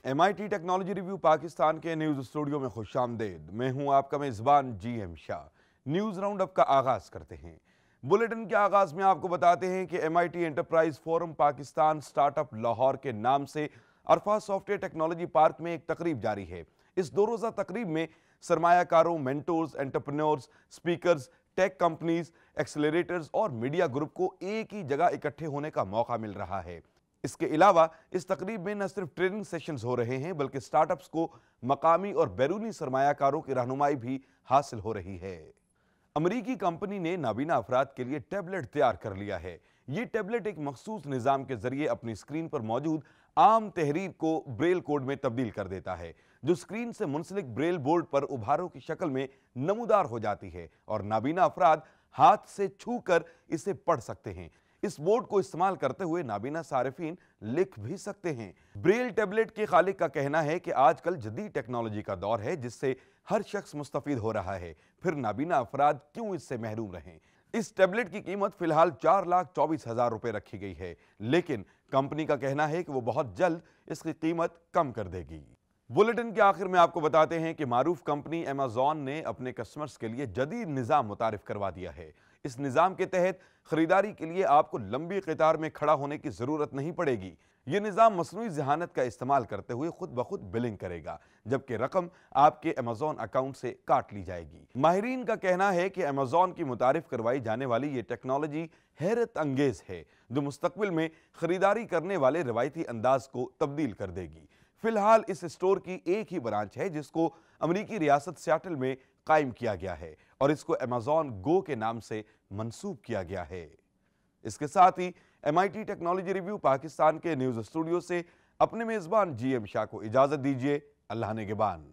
MIT technology review Pakistan के news studio में खुशामदेद। मैं हूं आपका मेजबान GM Shah. News round up का आगाज करते हैं। बुलेटिन के आगाज में आपको बताते हैं कि MIT enterprise forum Pakistan startup Lahore के नाम से अरफा सॉफ्टवेयर टेक्नोलॉजी पार्क में एक तकरीब जारी है। इस 2 रोज़ा तकरीब में सरमायाकारों, mentors, entrepreneurs, speakers, tech companies, accelerators और मीडिया ग्रुप को एक ही जगह इकट्ठे होने का मौका मिल रहा है। इसके अलावा इस तकरीब में न सिर्फ ट्रेनिंग सेशंस हो रहे हैं, बल्कि स्टार्टअप्स को मकामी और बैरूनी सरमायाकारों की रहनुमाई भी हासिल हो रही है। अमरीकी कंपनी ने नाबीना अफराद के लिए टैबलेट तैयार कर लिया है। ये टैबलेट एक मखसूस निज़ाम के जरिए अपनी स्क्रीन पर मौजूद आम तहरीर को ब्रेल कोड में तब्दील कर देता है, जो स्क्रीन से मुंसलिक ब्रेल बोर्ड पर उभारों की शक्ल में नमूदार हो जाती है और नाबीना अफराद हाथ से छू कर इसे पढ़ सकते हैं। इस बोर्ड को इस्तेमाल करते हुए नाबीना सारिफीन लिख भी सकते हैं। ब्रेल टैबलेट के खालिक का कहना है कि आजकल जदीद टेक्नोलॉजी का दौर है, जिससे हर शख्स मुस्तफीद हो रहा है, फिर नाबीना अफराद क्यों इससे महरूम रहें। इस टैबलेट की कीमत फिलहाल 4,24,000 रुपए रखी गई है, लेकिन कंपनी का कहना है कि वो बहुत जल्द इसकी कीमत कम कर देगी। बुलेटिन के आखिर में आपको बताते हैं कि मारूफ कंपनी अमेज़न ने अपने कस्टमर्स के लिए जदीद निज़ाम मुतारिफ करवा दिया है। इस निज़ाम के तहत खरीदारी के लिए आपको लंबी कतार में खड़ा होने की जरूरत नहीं पड़ेगी। यह निज़ाम मसनूई ज़हानत का इस्तेमाल करते हुए खुद ब खुद बिलिंग करेगा, जबकि रकम आपके अमेज़न अकाउंट से काट ली जाएगी। माहिरीन का कहना है कि अमेज़न की मुतारिफ करवाई जाने वाली ये टेक्नोलॉजी हैरत अंगेज है, जो मुस्तकबिल में खरीदारी करने वाले रवायती अंदाज को तब्दील कर देगी। फिलहाल इस स्टोर की एक ही ब्रांच है, जिसको अमरीकी रियासत सियाटल में कायम किया गया है और इसको अमेज़न गो के नाम से मंसूब किया गया है। इसके साथ ही MIT टेक्नोलॉजी रिव्यू पाकिस्तान के न्यूज स्टूडियो से अपने मेजबान GM शाह को इजाजत दीजिए। अल्लाह ने के बान।